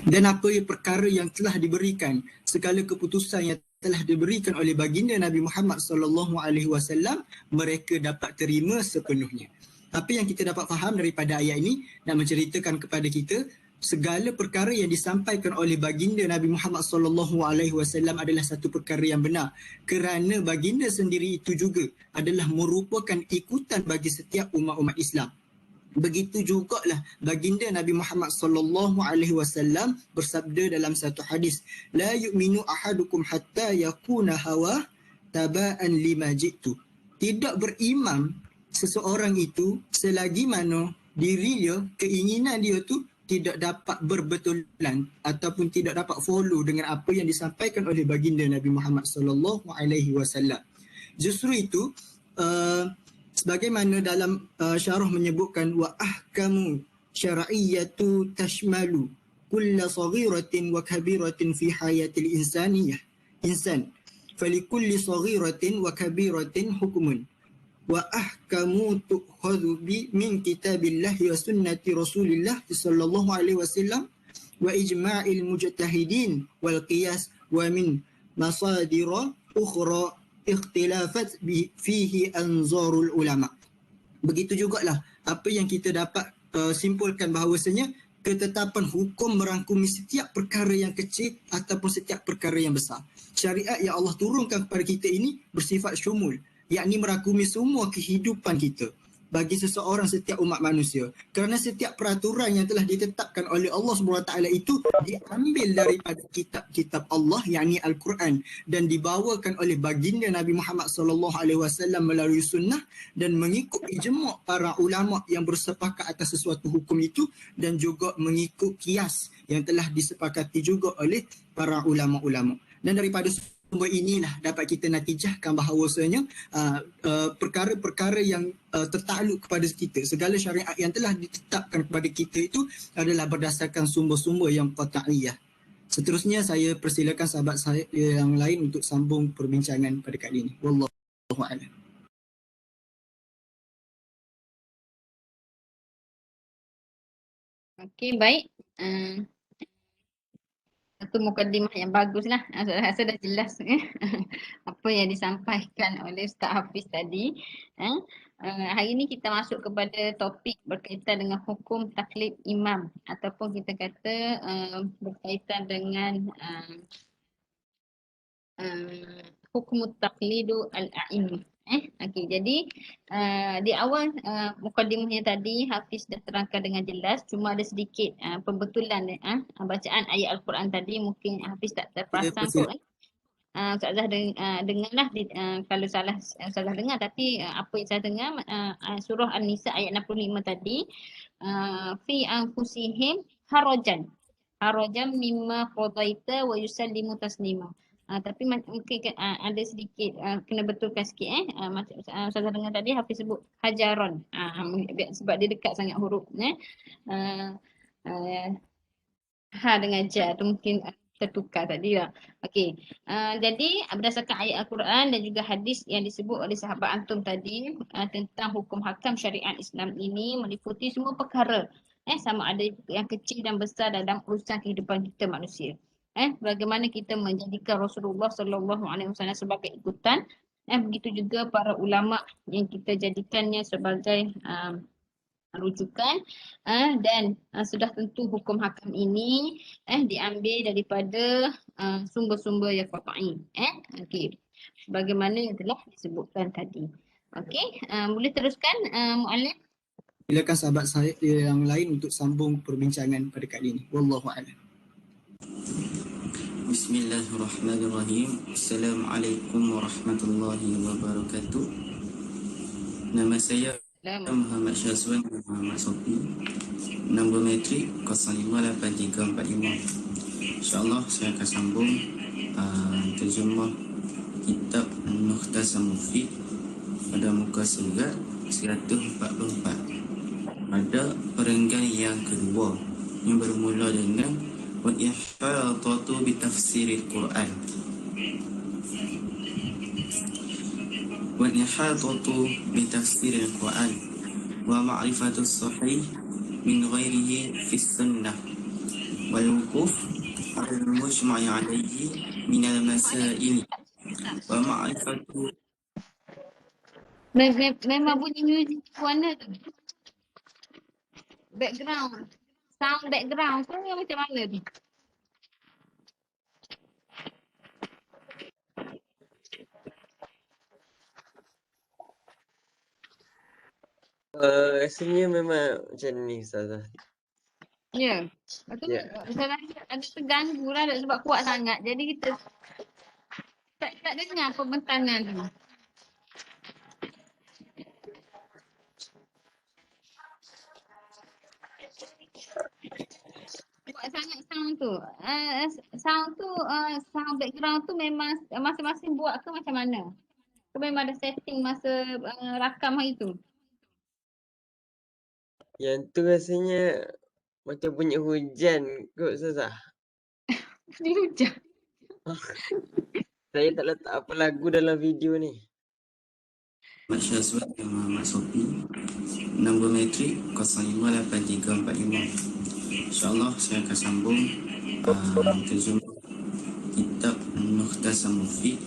Dan apa perkara yang telah diberikan, segala keputusan yang telah diberikan oleh baginda Nabi Muhammad SAW, mereka dapat terima sepenuhnya. Apa yang kita dapat faham daripada ayat ini nak menceritakan kepada kita, segala perkara yang disampaikan oleh baginda Nabi Muhammad SAW adalah satu perkara yang benar, kerana baginda sendiri itu juga adalah merupakan ikutan bagi setiap umat-umat Islam. Begitu jugalah baginda Nabi Muhammad SAW bersabda dalam satu hadis, la yu'minu ahadukum hatta yakuna hawa taba'an lima jitu. Tidak beriman seseorang itu selagi mana diri dia, keinginan dia tu tidak dapat berbetulan ataupun tidak dapat follow dengan apa yang disampaikan oleh baginda Nabi Muhammad SAW. Justru itu sebagaimana dalam syarah menyebutkan, wa ahkamu syar'iyyatu tashmalu kulla saghiratin wa kabiratin fi hayatil insaniyah insan falikulli saghiratin wa kabiratin hukmun wa ahkamu tu'khadhu min kitabillahi wa sunnati rasulillah sallallahu alaihi wasallam wa ijma'il mujtahidin wal qiyas wa min masadira ukhra ikhtilafat fihi anzarul ulama. Begitu jugalah apa yang kita dapat simpulkan bahawasanya ketetapan hukum merangkumi setiap perkara yang kecil ataupun setiap perkara yang besar. Syariat yang Allah turunkan kepada kita ini bersifat syumul, yakni merangkumi semua kehidupan kita bagi seseorang, setiap umat manusia. Kerana setiap peraturan yang telah ditetapkan oleh Allah SWT itu diambil daripada kitab-kitab Allah, yakni Al-Quran, dan dibawakan oleh baginda Nabi Muhammad SAW melalui sunnah dan mengikut ijma' para ulama' yang bersepakat atas sesuatu hukum itu, dan juga mengikut kias yang telah disepakati juga oleh para ulama'-ulama'. Dan daripada sumber inilah dapat kita natijahkan bahawasanya perkara-perkara yang tertakluk kepada kita, segala syariat yang telah ditetapkan kepada kita itu adalah berdasarkan sumber-sumber yang qat'iyah. Seterusnya saya persilakan sahabat saya yang lain untuk sambung perbincangan pada kali ini. Wallahu a'lam. Okey, baik. Itu mukadimah yang bagus lah. Saya rasa dah jelas apa yang disampaikan oleh Ustaz Hafiz tadi. Hari ini kita masuk kepada topik berkaitan dengan hukum taklid imam, ataupun kita kata berkaitan dengan hukum taklidu al-a'imah. Okey, jadi di awal mukadimahnya tadi Hafiz dah terangkan dengan jelas, cuma ada sedikit pembetulan bacaan ayat Al-Quran tadi, mungkin Hafiz tak terperasan kot. Ustazah dengarlah kalau salah Ustazah dengar, tapi apa yang saya dengar surah An-Nisa ayat 65 tadi, fi anfusihim harajan mimma qadaita wa yusallimu taslima. Tapi mungkin ada sedikit kena betulkan sikit macam saya dengar tadi Hafiz sebut hajaron, sebab dia dekat sangat hurufnya, ha dengan ja tu mungkin tertukar tadi lah. Okey, jadi berdasarkan ayat Al-Quran dan juga hadis yang disebut oleh sahabat antum tadi tentang hukum hakam syariat Islam ini meliputi semua perkara, sama ada yang kecil dan besar dalam urusan kehidupan kita manusia. Bagaimana kita menjadikan Rasulullah SAW sebagai ikutan, begitu juga para ulama yang kita jadikannya sebagai rujukan, dan sudah tentu hukum hakam ini diambil daripada sumber-sumber yang qat'i. Okey, bagaimana yang telah disebutkan tadi. Okey, boleh teruskan Muallim? Silakan sahabat saya yang lain untuk sambung perbincangan pada kali ini. Wallahu a'lam. Bismillahirrahmanirrahim. Assalamualaikum warahmatullahi wabarakatuh. Nama saya Muhammad Syazwan Muhammad Sofi. Nombor metrik 058345. InsyaAllah saya akan sambung terjemah kitab Mukhtasar Mufid pada muka surat 144 pada perenggan yang kedua yang bermula dengan وَإِحَاطَةُ بِتَفْسِيرِ الْقُرْآنِ وَإِحَاطَةُ بِتَفْسِيرِ الْقُرْآنِ وَمَعْرِفَةُ الصَّحِيحِ مِنْ غَيْرِهِ فِي السُّنَّةِ والوقوف على المجمع عليه من المسائل ومعرفة Memang bunyi muzik warna tu. Background. Sound background tu yang macam mana tu? Rasanya memang macam ni Ustazah. Ya. Lepas tu saya rasa ada terganggu lah sebab kuat sangat. Jadi kita tak dengar pembentangan tu. Kuat sangat sound tu. Sound background tu memang masing-masing buat ke macam mana? Ke memang ada setting masa rakam hari tu? Yang tu rasanya macam bunyi hujan kot Ustazah. Dia hujan. Saya tak letak apa lagu dalam video ni. Mak Syazwan dan Muhammad Sofi. Nombor metrik 058345. InsyaAllah saya akan sambung terjemah kitab Mukhtasar Mufid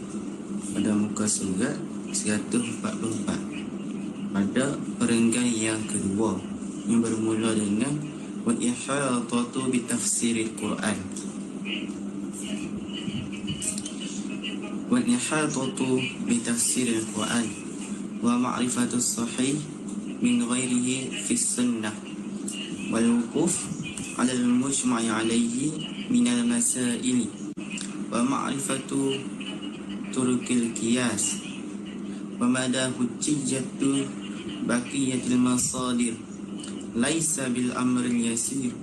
pada muka surat 144 pada perenggan yang kedua yang bermula dengan Wal-Ihatatu Bitafsiril Quran. Wal-Ihatatu Bitafsiril Quran wa ma'rifatus sahih min ghairihi fi sunnah wal wuquf 'ala al-mujma'i 'alayhi min al-masail wa ma'rifatu turukil qiyas wa mada hujjatu baqiyatil masadir laisa bil amril yasir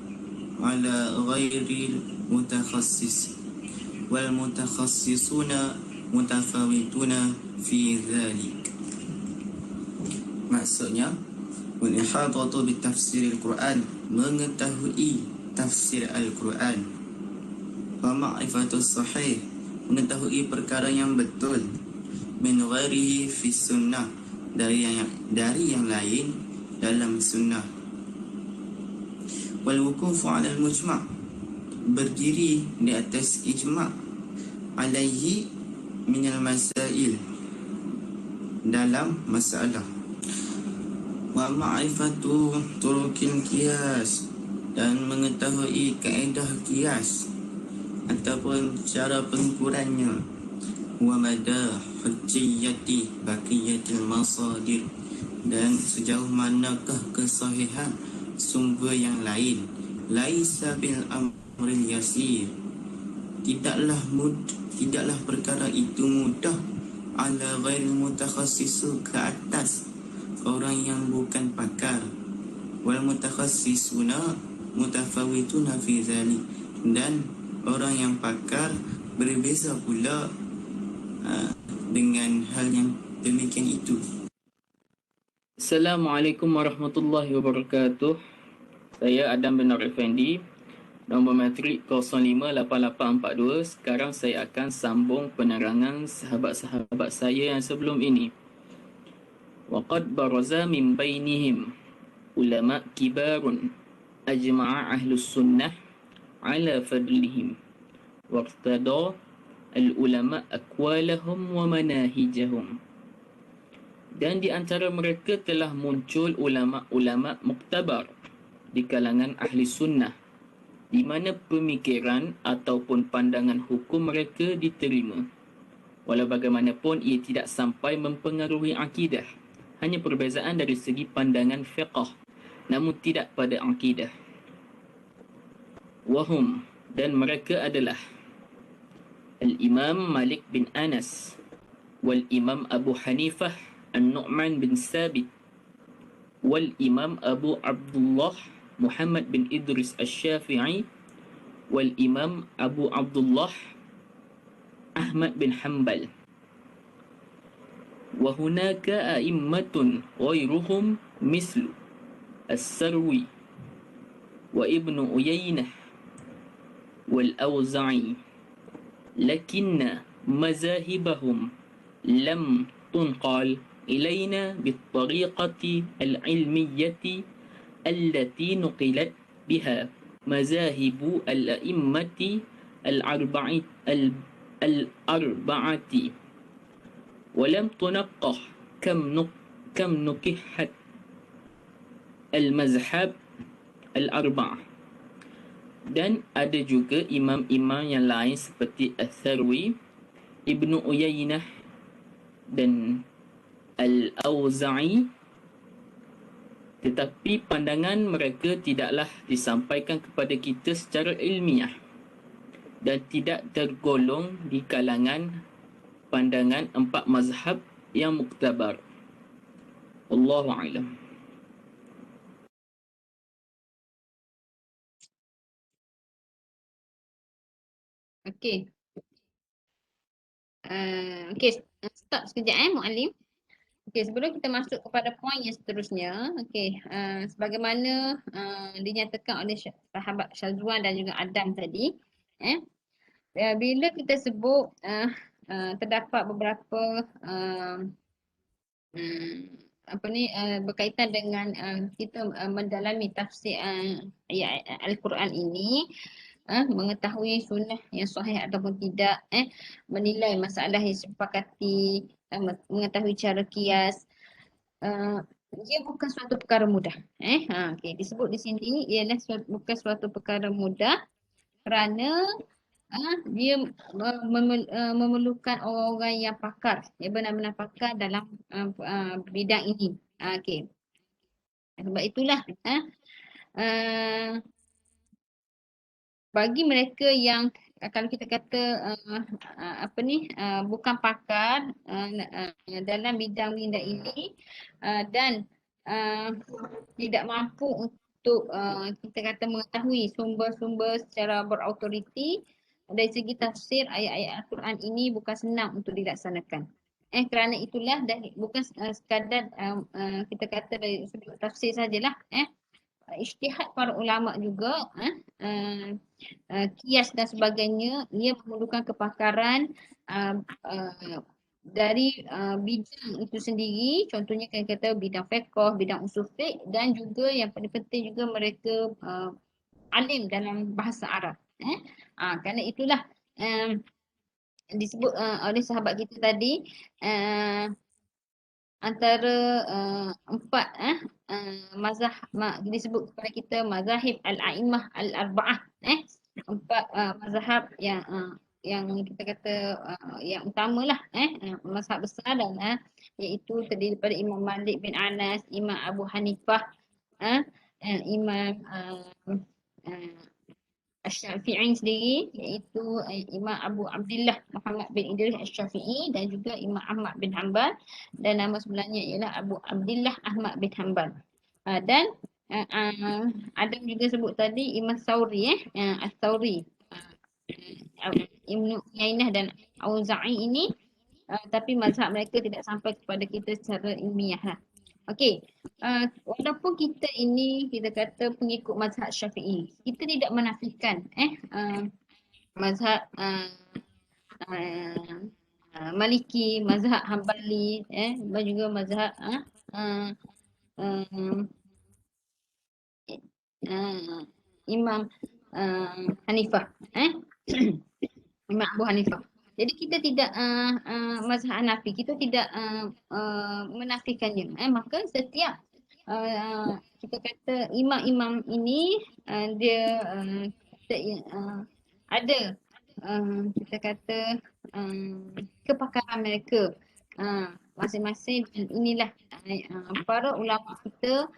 'ala ghairil mutakhassis wal mutakhassisuna mutafawituna fi dhalik. Maksudnya wal-ihadatu bitafsiril Quran, mengetahui tafsir Al-Quran, wa ma'rifatus sahih, mengetahui perkara yang betul, min ghairihi fi sunnah, dari yang lain dalam sunnah, wal wuqufu 'ala al-mujma', berdiri di atas ijma' alaihi min al-masail, dalam masalah, wa ma'rifatu turukil qiyas, dan mengetahui kaedah qiyas ataupun cara pengukurannya, wa mada hujjiyati baqiyatil masadir, dan sejauh manakah kesahihan sumber yang lain, laisa bil amril yasir, tidaklah perkara itu mudah, ala ghairil mutakhassisu, ke atas orang yang bukan pakar, wal mutakhassisuna mutafawituna fi zalik, dan orang yang pakar berbeza pula dengan hal yang demikian itu. Assalamualaikum warahmatullahi wabarakatuh. Saya Adam bin Nur Effendi, nombor matrik 058842. Sekarang saya akan sambung penerangan sahabat-sahabat saya yang sebelum ini. وقد برز من بينهم علماء كبار أجمع أهل السنة على فضلهم وارتضى العلماء أقوالهم ومناهجهم. Dan di antara mereka telah muncul ulama-ulama muktabar di kalangan ahli sunnah, di mana pemikiran ataupun pandangan hukum mereka diterima, walau bagaimanapun ia tidak sampai mempengaruhi akidah. Hanya perbezaan dari segi pandangan fiqh, namun tidak pada akidah. Wahum, dan mereka adalah Al-Imam Malik bin Anas, wal-Imam Abu Hanifah An-Nu'man bin Sabit, wal-Imam Abu Abdullah Muhammad bin Idris Asy-Syafi'i, wal-Imam Abu Abdullah Ahmad bin Hanbal. وهناك أئمة غيرهم مثل السروي وابن عيينة والأوزاعي، لكن مذاهبهم لم تنقل إلينا بالطريقة العلمية التي نقلت بها mazahibu al-a'immati al-arba'ati walam tunaqqah kam nukihat al-mazhab al-arba'ah. Dan ada juga imam-imam yang lain seperti Al-Tharwi, Ibnu Uyainah dan Al-Auza'i, tetapi pandangan mereka tidaklah disampaikan kepada kita secara ilmiah dan tidak tergolong di kalangan pandangan empat mazhab yang muktabar. Wallahu a'lam. Okey. Okey, stop sekejap Muallim. Okey, sebelum kita masuk kepada poin yang seterusnya, okey, sebagaimana dinyatakan oleh sahabat Syazwan dan juga Adam tadi, bila kita sebut terdapat beberapa berkaitan dengan kita mendalami tafsir ayat Al-Quran ini, mengetahui sunnah yang sahih ataupun tidak, menilai masalah yang disepakati, mengetahui cara kias, dia bukan suatu perkara mudah. Okay. Disebut di sini ialah bukan suatu perkara mudah kerana dia memerlukan orang-orang yang pakar, yang benar-benar pakar dalam bidang ini. Okay. Sebab itulah bagi mereka yang kalau kita kata bukan pakar dalam bidang ini dan tidak mampu untuk kita kata mengetahui sumber-sumber secara berautoriti, dari segi tafsir ayat-ayat Al-Quran ini bukan senang untuk dilaksanakan. Kerana itulah bukan sekadar kita kata dari segi tafsir sajalah, ijtihad para ulama juga, kias dan sebagainya, ia memerlukan kepakaran dari bidang itu sendiri. Contohnya kita kata bidang fiqh, bidang usul fiqh, dan juga yang paling penting juga mereka alim dalam bahasa Arab. Kerana itulah disebut oleh sahabat kita tadi, antara empat mazhab disebut kepada kita mazahib al-a'immah al-arba'ah, empat mazhab yang kita kata yang utamalah, mazhab besar, dan iaitu terdiri daripada Imam Malik bin Anas, Imam Abu Hanifah, Imam Asy-Syafi'i sendiri, iaitu Imam Abu Abdullah Muhammad bin Idris Asy-Syafi'i, dan juga Imam Ahmad bin Hanbal, dan nama sebenarnya ialah Abu Abdullah Ahmad bin Hanbal. Dan Adam juga sebut tadi Imam Thawri, Al-Thawri, Ibnu Uyainah dan Auza'i ini, tapi mazhab mereka tidak sampai kepada kita secara ilmiah lah. Okey, walaupun kita ini kita kata pengikut mazhab Syafi'i, kita tidak menafikan mazhab Maliki, mazhab Hambali, dan juga mazhab Imam Hanifah, Imam Abu Hanifah. Jadi kita tidak mazhab Hanafi, kita tidak menafikannya. Maka setiap kita kata imam-imam ini dia ada kita kata kepakaran mereka masing-masing, dan inilah para ulama kita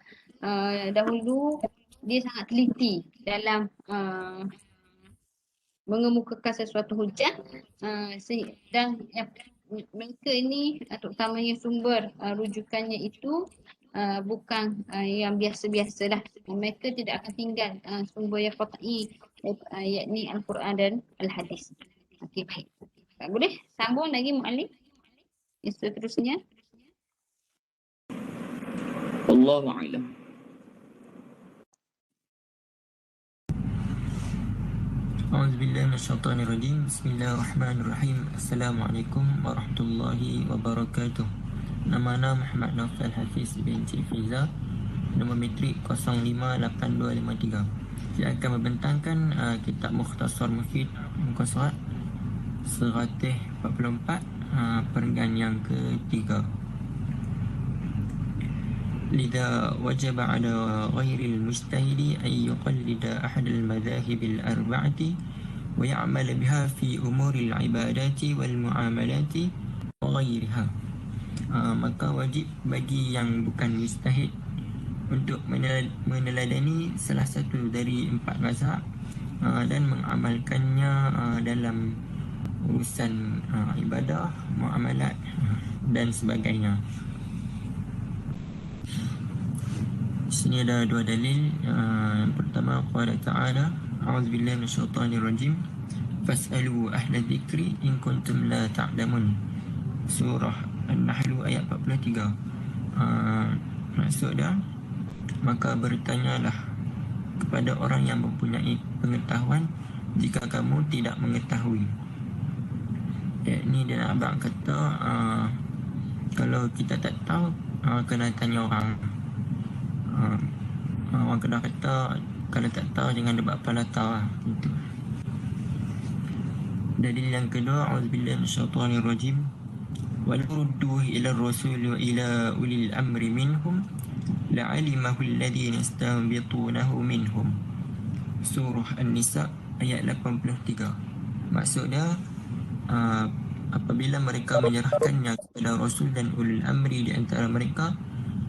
dahulu dia sangat teliti dalam mengemukakan sesuatu hujah, dan mereka ini terutamanya sumber rujukannya itu bukan yang biasa-biasalah. Mereka tidak akan tinggal sumber yang qat'i, yakni Al-Quran dan Al-Hadis. Okey, baik. Boleh sambung lagi Muallim yang seterusnya? Wallahu a'lam. A'udzubillahi minasyaitonirrajim. Bismillahirrahmanirrahim. Assalamualaikum warahmatullahi wabarakatuh. Nama ana Muhammad Naufal Hafiz binti Fiza. Nombor metrik 058253. Saya akan membentangkan kitab Mukhtasar Mufid muka surat 144 perenggan yang ketiga. لذا وجب على غير المجتهد أن يقلد أحد المذاهب الأربعة ويعمل بها في أمور العبادات والمعاملات وغيرها. Maka wajib bagi yang bukan mujtahid untuk meneladani salah satu dari 4 mazhab dan mengamalkannya dalam urusan ibadah, muamalat dan sebagainya. Di sini ada 2 dalil. Yang pertama, qala ta'ala, a'udzubillahi minasyaitonirrajim, fas'alu ahla dzikri in kuntum la ta'lamun. Surah An-Nahl ayat 43. Maksud dia, maka bertanyalah kepada orang yang mempunyai pengetahuan jika kamu tidak mengetahui. Ini dia abang kata, kalau kita tak tahu, kena tanya orang. Orang kena kata, kalau tak tahu jangan buat apa lah tahu lah. Gitu. Dalil yang kedua, a'udzubillahi minasyaitonirrajim, walau rudduhu ila ar-rasul wa ila ulil amri minhum la'alimahu alladhina yastanbitunahu minhum. Surah An-Nisa ayat 83. Maksud dia, apabila mereka menyerahkannya kepada Rasul dan ulil amri di antara mereka,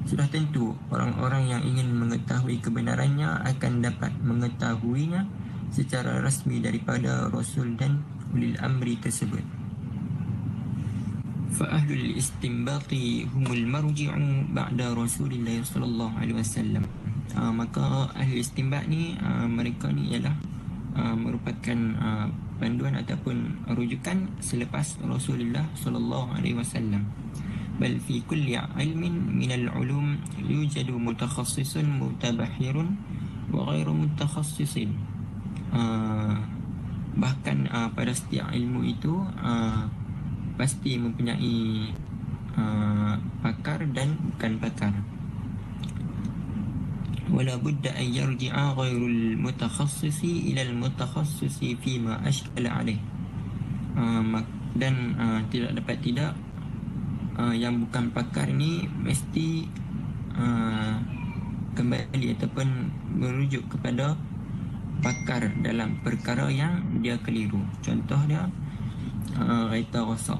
sudah tentu orang-orang yang ingin mengetahui kebenarannya akan dapat mengetahuinya secara rasmi daripada Rasul dan ulil amri tersebut. Fa'ahlul istinbati humul marji'u ba'da Rasulillah sallallahu alaihi wasallam. Maka ahli istinbat ni, mereka ni ialah merupakan panduan ataupun rujukan selepas Rasulullah sallallahu alaihi wasallam. Bal fi kulli ilmin min al-ulum yujadu mutakhassisun mutabahhirun wa ghairu mutakhassisin. Bahkan pada setiap ilmu itu pasti mempunyai pakar dan bukan pakar. Wala budda an yarji'a ghairul mutakhassisi ila al-mutakhassisi fima ashkala alaih. Dan tidak dapat tidak, yang bukan pakar ni mesti kembali ataupun merujuk kepada pakar dalam perkara yang dia keliru. Contoh dia, kereta rosak.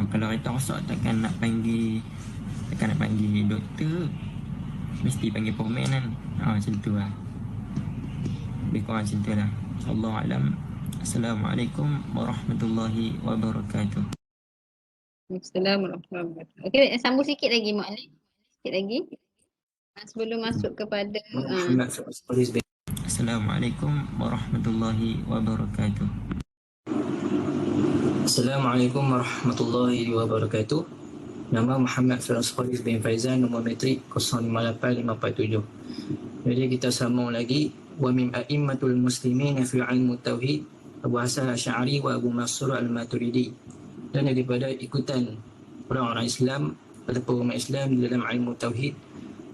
Kalau kereta rosak takkan nak panggil doktor, mesti panggil pomen kan. Macam tu lah. Lebih kurang macam tu lah. Allahu a'lam. Assalamualaikum warahmatullahi wabarakatuh. Assalamualaikum warahmatullahi wabarakatuh. Okey, sambung sikit lagi Mak. Sikit lagi. Sebelum masuk kepada Assalamualaikum warahmatullahi wabarakatuh. Assalamualaikum warahmatullahi wabarakatuh. Nama Muhammad Firas Khalid bin Faizan, nombor metrik 058547. Jadi kita sambung lagi. Wa min a'immatul muslimin fi ilmu tauhid Abu Hasan Asy'ari wa Abu Mansur Al-Maturidi. Dan daripada ikutan orang-orang Islam ataupun umat Islam dalam ilmu tauhid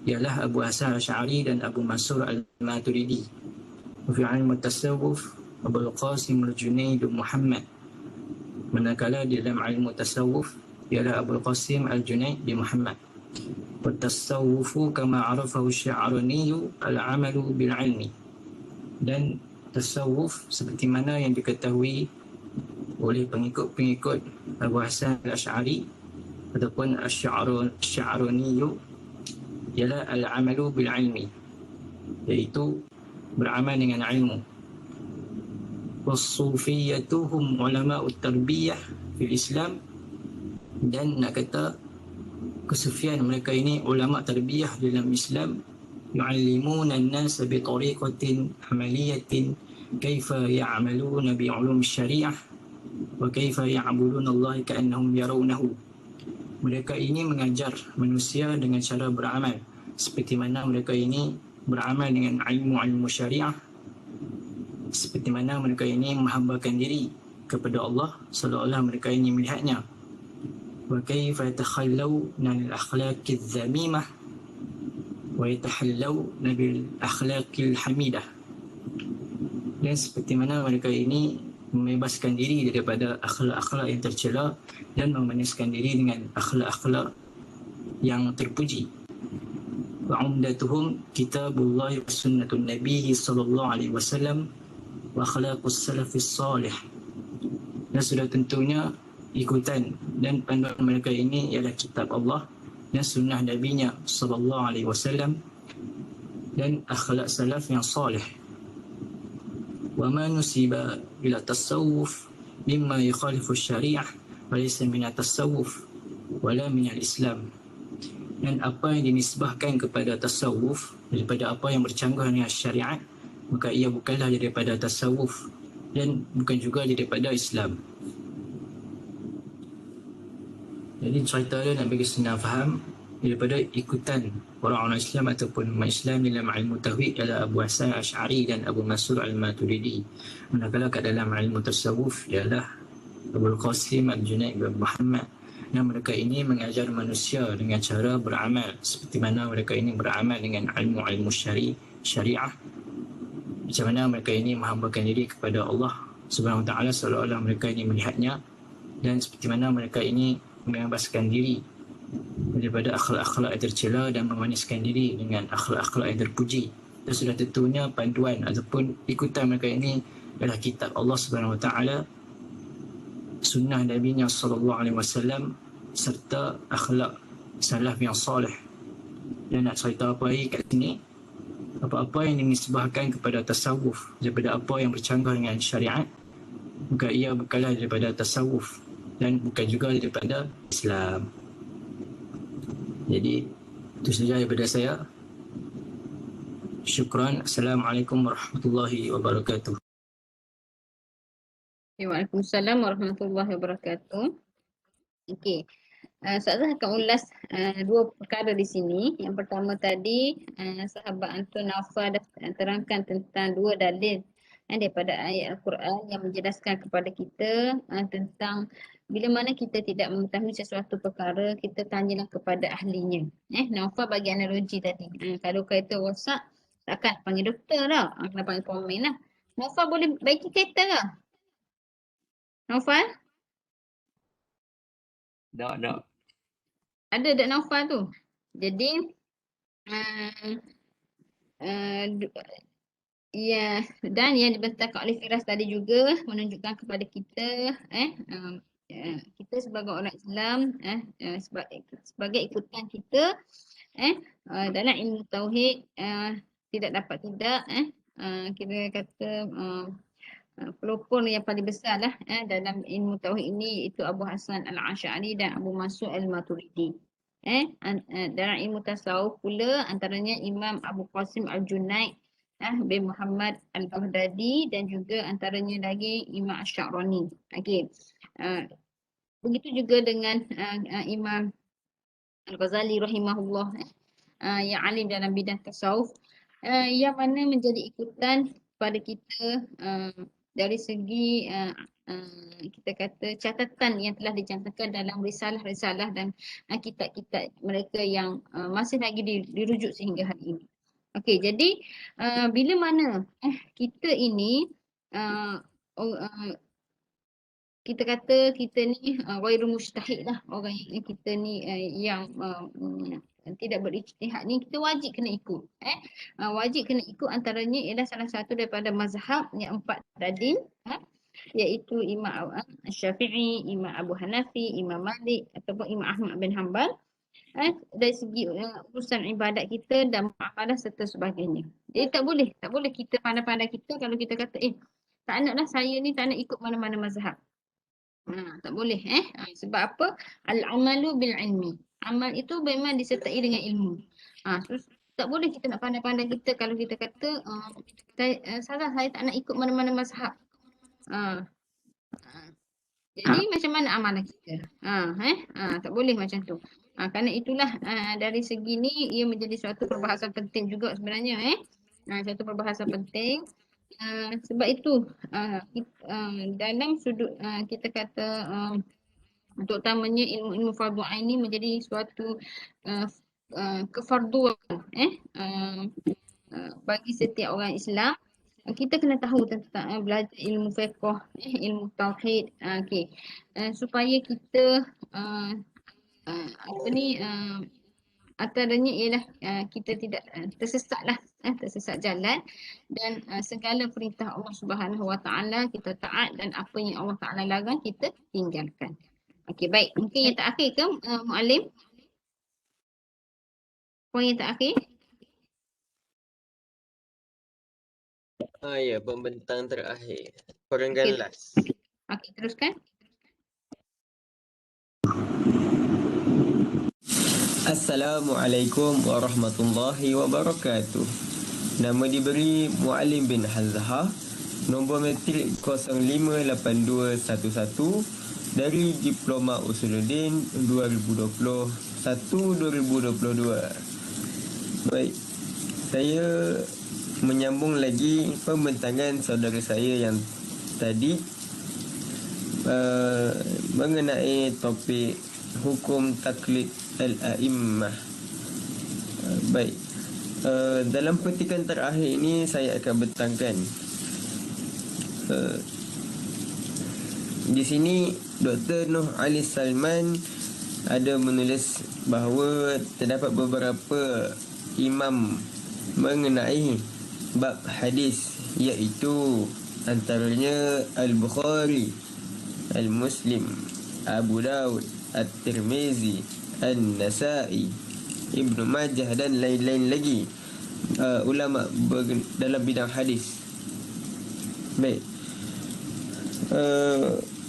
ialah Abu Hasan Asy'ari dan Abu Mansur Al-Maturidi. Fi ilmu tasawuf Abu Qasim Al-Junaid Muhammad. Manakala di dalam ilmu tasawuf ialah Abu Qasim Al-Junaid bin Muhammad. Wa tasawufu kama arafahu Sya'rani al-amalu bil ilmi. Dan tasawuf seperti mana yang diketahui oleh pengikut-pengikut Abu Hasan Al-Asy'ari ataupun Asy-Sya'rani ialah al-amalu bil ilmi, iaitu beramal dengan ilmu. Was-sufiyyatu hum ulama'ut tarbiyah fil Islam. Dan nak kata kesufian mereka ini ulama tarbiyah dalam Islam, yu'allimuna an-nas bi tariqatin amaliyatin kaifa ya'maluna bi 'ulum syariah wa kaifa ya'buduna Allah ka'annahum yarawnahu. Mereka ini mengajar manusia dengan cara beramal seperti mana mereka ini beramal dengan ilmu-ilmu syariah, seperti mana mereka ini menghambakan diri kepada Allah seolah-olah mereka ini melihatnya. Wa kaifa takhallawna al-akhlaqiz zamimah wa ويتحلون بالأخلاق الحميدة. Dan seperti mana mereka ini membebaskan diri daripada akhlak-akhlak yang tercela dan memaniskan diri dengan akhlak-akhlak yang terpuji. Wa umdatuhum kitabullah wa sunnatun nabiy sallallahu alaihi wasallam wa akhlaqus salafis salih. Dan sudah tentunya ikutan dan panduan mereka ini ialah kitab Allah dan sunnah nabinya sallallahu alaihi wasallam dan akhlak salaf yang salih. وما نسب إلى التصوف مما يخالف الشريعة وليس من التصوف ولا من الإسلام. Dan apa yang dinisbahkan kepada tasawuf daripada apa yang bercanggah dengan syariat, maka ia bukanlah daripada tasawuf dan bukan juga daripada Islam. Jadi cerita dia nak bagi senang faham, daripada ikutan orang-orang Islam ataupun umat Islam dalam ilmu tauhid ialah Abu Hasan Asy'ari dan Abu Mansur Al-Maturidi. Manakala kat dalam ilmu tasawuf ialah Abu Qasim Al-Junaid bin Muhammad. Dan mereka ini mengajar manusia dengan cara beramal seperti mana mereka ini beramal dengan ilmu-ilmu syariah. Macam mana mereka ini menghambakan diri kepada Allah Subhanahu Wa Taala seolah-olah mereka ini melihatnya, dan seperti mana mereka ini membebaskan diri daripada akhlak-akhlak yang tercela dan memaniskan diri dengan akhlak-akhlak yang terpuji. Dan sudah tentunya panduan ataupun ikutan mereka ini adalah kitab Allah Subhanahu Wa Taala, sunnah Nabi-Nya sallallahu alaihi wasallam serta akhlak salaf yang soleh. Dan nak cerita apa lagi kat sini, apa-apa yang dinisbahkan kepada tasawuf daripada apa yang bercanggah dengan syariat, maka ia bukanlah daripada tasawuf dan bukan juga daripada Islam. Jadi itu saja daripada saya. Syukran. Assalamualaikum warahmatullahi wabarakatuh. Waalaikumsalam warahmatullahi wabarakatuh. Okey. Saya akan ulas dua perkara di sini. Yang pertama tadi sahabat Anton Naufal dah terangkan tentang dua dalil daripada ayat Al-Quran yang menjelaskan kepada kita tentang bila mana kita tidak mengetahui sesuatu perkara, kita tanyalah kepada ahlinya. Naufal bagi analogi tadi. Kalau kereta rosak, takkan panggil doktor lah. Kena panggil komen lah. Naufal boleh baiki kereta lah. Naufal? Tak. Ada tak Naufal tu? Jadi, ya, dan yang dibentangkan oleh Firas tadi juga menunjukkan kepada kita kita sebagai orang Islam sebagai ikutan kita dalam ilmu tauhid tidak dapat tidak kita kata pelopor yang paling besar lah dalam ilmu tauhid ini itu Abu Hasan Al-Asy'ari dan Abu Mansur Al-Maturidi. Dalam ilmu tasawuf pula antaranya Imam Abu Qasim Al-Junaid bin Muhammad Al-Baghdadi dan juga antaranya lagi Imam Asy'arani. Okey. Begitu juga dengan Imam Al-Ghazali rahimahullah yang alim dalam bidang tasawuf yang mana menjadi ikutan pada kita dari segi kita kata catatan yang telah dicantumkan dalam risalah-risalah dan kitab-kitab mereka yang masih lagi dirujuk sehingga hari ini. Okey, jadi bila mana kita ini kita kata kita ni ghairu mujtahid lah, orang yang kita ni yang tidak berijtihad ni, kita wajib kena ikut. Wajib kena ikut antaranya ialah salah satu daripada mazhab yang empat tadi, iaitu Imam Syafi'i, Imam Abu Hanafi, Imam Malik ataupun Imam Ahmad bin Hanbal. Dari segi urusan ibadat kita dan muamalah serta sebagainya. Jadi tak boleh kita pandai-pandai kita kalau kita kata tak naklah saya ni tak nak ikut mana-mana mazhab. Tak boleh sebab apa? Al-amalu bil ilmi. Amal itu memang disertai dengan ilmu. So, tak boleh kita nak pandai-pandai kita kalau kita kata salah, saya tak nak ikut mana-mana mazhab. Jadi macam mana amalan kita? Tak boleh macam tu. Kerana itulah dari segi ni ia menjadi suatu perbahasan penting juga sebenarnya. Satu perbahasan penting. Sebab itu dalam sudut kita kata terutamanya ilmu-ilmu fardhu ain ni menjadi suatu kefarduan bagi setiap orang Islam. Kita kena tahu tentang belajar ilmu fiqh, ilmu tauhid, supaya kita antaranya ialah kita tidak tersesat jalan, dan segala perintah Allah Subhanahu Wa Taala kita taat, dan apa yang Allah Taala larang kita tinggalkan. Okey, baik. Mungkin yang terakhir ke Muallim? Poin yang terakhir? Ya, pembentang terakhir. Perenggan last. Okey, teruskan. Assalamualaikum warahmatullahi wabarakatuh. Nama diberi Muallim bin Hazhar, nombor matrik 058211 dari Diploma Usuluddin 2021-2022. Baik, saya menyambung lagi pembentangan saudara saya yang tadi mengenai topik hukum taklid al-a'immah. Baik, dalam petikan terakhir ini saya akan bentangkan di sini Dr. Nuh Ali Salman ada menulis bahawa terdapat beberapa imam mengenai bab hadis, iaitu antaranya Al-Bukhari, Al-Muslim, Abu Daud, At-Tirmizi, An-Nasai, Ibnu Majah dan lain-lain lagi ulama dalam bidang hadis. Baik.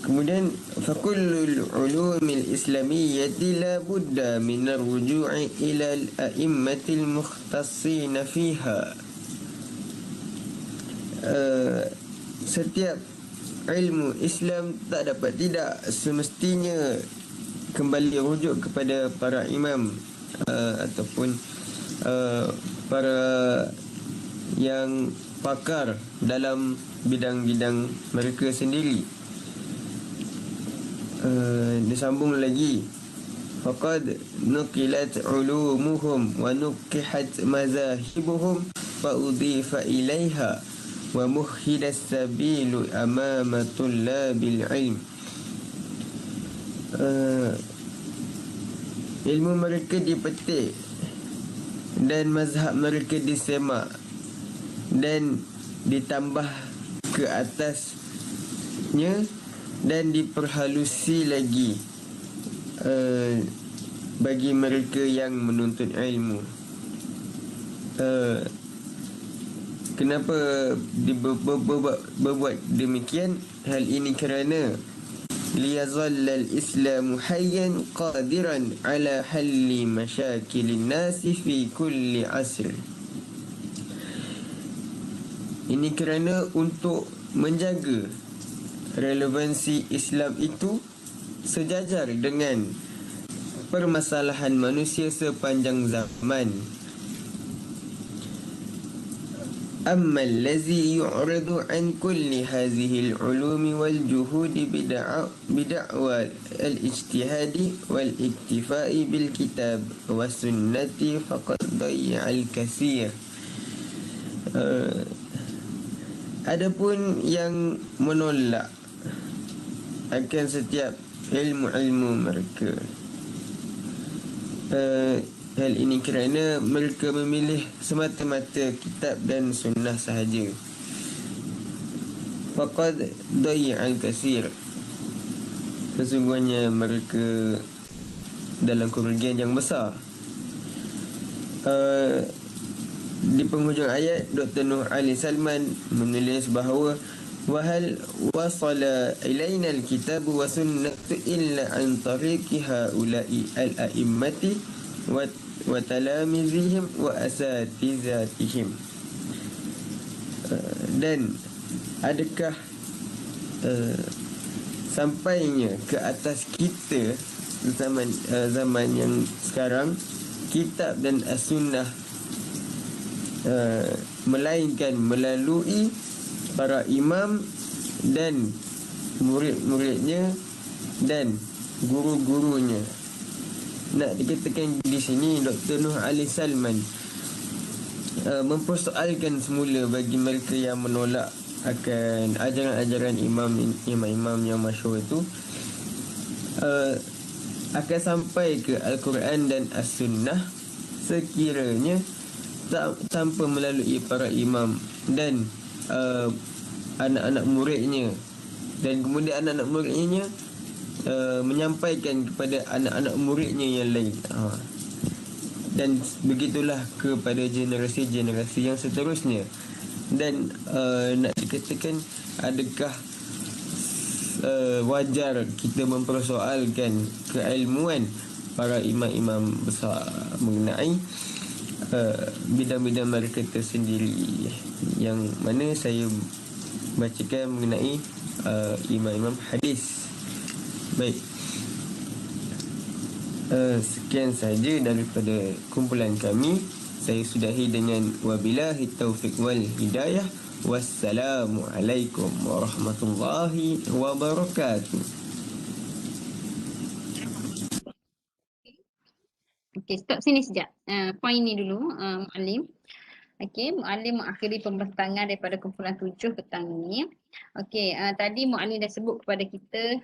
Kemudian fakullul ulumil islamiyyati la budda min ar-ruju'i ila al-a'immatil mukhtassin fiha. Setiap ilmu Islam tak dapat tidak semestinya kembali rujuk kepada para imam ataupun para yang pakar dalam bidang-bidang mereka sendiri. Disambung lagi, faqad nuqilat ulumuhum wa nuqihat mazahibuhum fa udhifa ilaiha wa muhhida sabilu amama tullabil ilm. Ilmu mereka dipetik dan mazhab mereka disemak dan ditambah ke atasnya dan diperhalusi lagi bagi mereka yang menuntut ilmu. Kenapa berbuat demikian? Hal ini kerana liyazalla al-islamu hayyan qadiran ala halli masyakilin nasi fi kulli asr. Ini kerana untuk menjaga relevansi Islam itu sejajar dengan permasalahan manusia sepanjang zaman. Amma allazi yu'radu an kulli hadhihi al-ulumi wal juhudi bid'awa al-ijtihadi wal iktifai bil kitab wa sunnati faqad dayya al-katsir. Adapun yang menolak akan setiap ilmu-ilmu mereka, hal ini kerana mereka memilih semata-mata kitab dan sunnah sahaja. Faqad dayya al-katsir, sesungguhnya mereka dalam kerugian yang besar. Di penghujung ayat, Dr. Nuh Ali Salman menulis bahawa wahal wasala ilaina al-kitab wa sunnatu illa an tariqi haula'i al-a'immati wa talamizihim wa asatizatihim. Dan adakah sampainya ke atas kita zaman yang sekarang kitab dan as-sunnah melainkan melalui para imam dan murid-muridnya dan guru-gurunya. nak dikatakan di sini Dr. Nuh Ali Salman mempersoalkan semula bagi mereka yang menolak akan ajaran-ajaran imam-imam yang masyhur itu, akan sampai ke Al-Quran dan As-Sunnah sekiranya tanpa melalui para imam dan anak-anak muridnya, dan kemudian anak-anak muridnya menyampaikan kepada anak-anak muridnya yang lain, dan begitulah kepada generasi-generasi yang seterusnya. Dan nak dikatakan adakah wajar kita mempersoalkan keilmuan para imam-imam besar mengenai bidang-bidang mereka tersendiri, yang mana saya bacakan mengenai imam-imam hadis. Baik, sekian saja daripada kumpulan kami. Saya sudahi dengan wabillahi taufiq wal hidayah. Wassalamualaikum warahmatullahi wabarakatuh. Okey, stop sini sekejap. Poin ni dulu, Muallim. Okey, Muallim mengakhiri pembincangan daripada kumpulan 7 petang ini. Okey, tadi Muallim dah sebut kepada kita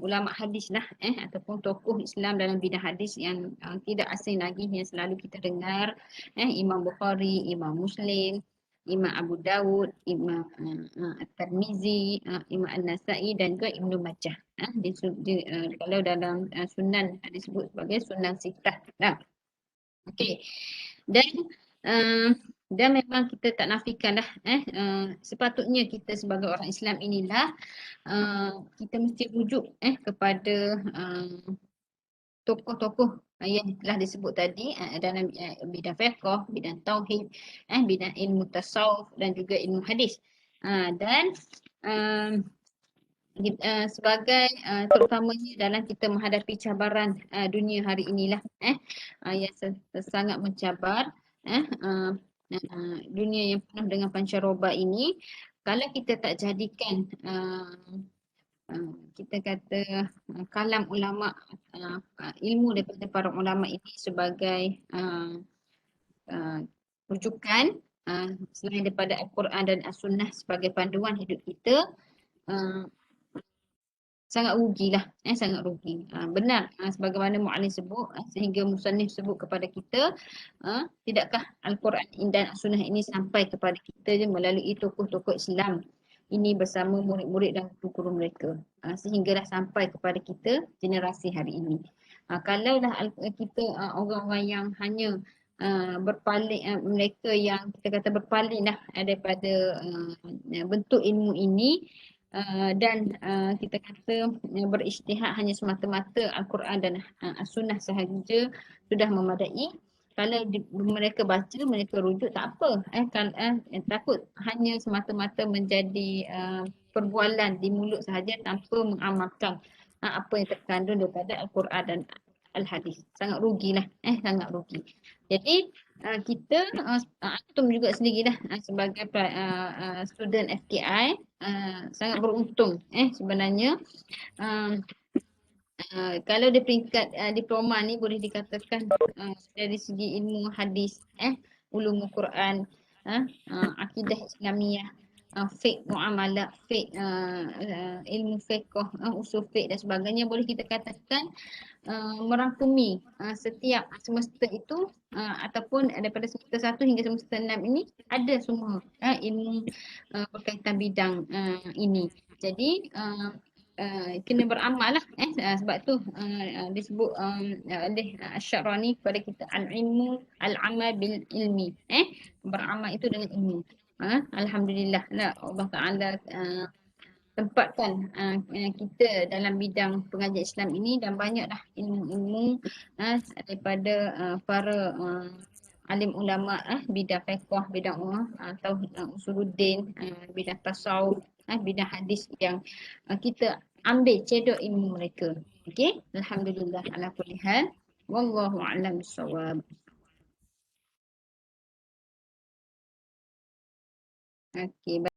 ulama hadis lah, ataupun tokoh Islam dalam bidang hadis yang tidak asing lagi, yang selalu kita dengar, Imam Bukhari, Imam Muslim, Imam Abu Dawud, Imam At-Tirmizi, Imam An-Nasai dan juga Ibnu Majah. Kalau dalam sunan disebut sebagai sunan sittah. Okey. Dan memang kita tak nafikan dah, sepatutnya kita sebagai orang Islam inilah kita mesti rujuk kepada tokoh-tokoh yang telah disebut tadi dalam bidang fiqh, bidang tauhid, bidang ilmu tasawuf dan juga ilmu hadis. Dan sebagai terutamanya dalam kita menghadapi cabaran dunia hari inilah, yang sangat mencabar, dunia yang penuh dengan pancaroba ini, kalau kita tak jadikan kita kata kalam ulama, ilmu daripada para ulama ini sebagai rujukan selain daripada Al-Quran dan As-Sunnah sebagai panduan hidup kita, sangat rugilah, sangat rugi. Benar sebagaimana Muallim sebut, sehingga musannif sebut kepada kita, tidakkah Al-Quran dan As-Sunnah ini sampai kepada kita je melalui tokoh-tokoh Islam ini bersama murid-murid dan guru mereka, sehinggalah sampai kepada kita generasi hari ini. Kalaulah kita orang-orang yang hanya berpaling, mereka yang kita kata berpaling lah daripada bentuk ilmu ini, dan kita kata berijtihad hanya semata-mata Al-Quran dan As-Sunnah sahaja sudah memadai. Kalau mereka baca, mereka rujuk, tak apa. Takut hanya semata-mata menjadi perbualan di mulut sahaja tanpa mengamalkan apa yang terkandung daripada Al-Quran dan Al-Hadis. Sangat rugilah, sangat rugi. Jadi kita, antum juga sendirilah sebagai student FTI, sangat beruntung sebenarnya. Kalau di peringkat diploma ni boleh dikatakan dari segi ilmu hadis, ulumul Quran, akidah Islamiyah, fiqh muamalah, fiqh, ilmu fiqh, usul fiqh dan sebagainya, boleh kita katakan merangkumi setiap semester itu, ataupun daripada semester 1 hingga semester 6 ini ada semua ilmu berkaitan bidang ini. Jadi kena beramal lah, sebab tu disebut oleh Asy-Syarani kepada kita al-ilmu al-amal bil ilmi, beramal itu dengan ilmu. Alhamdulillah lah Allah Ta'ala tempatkan kita dalam bidang pengajian Islam ini, dan banyaklah ilmu-ilmu daripada para alim ulama, bidang fiqh, bidang tauhid, usuluddin, bidang tasawuf, bidang hadis yang kita ambil cedok ilmu mereka. Okey, alhamdulillah ala kulli hal. Wallahu a'lam bissawab. Okey.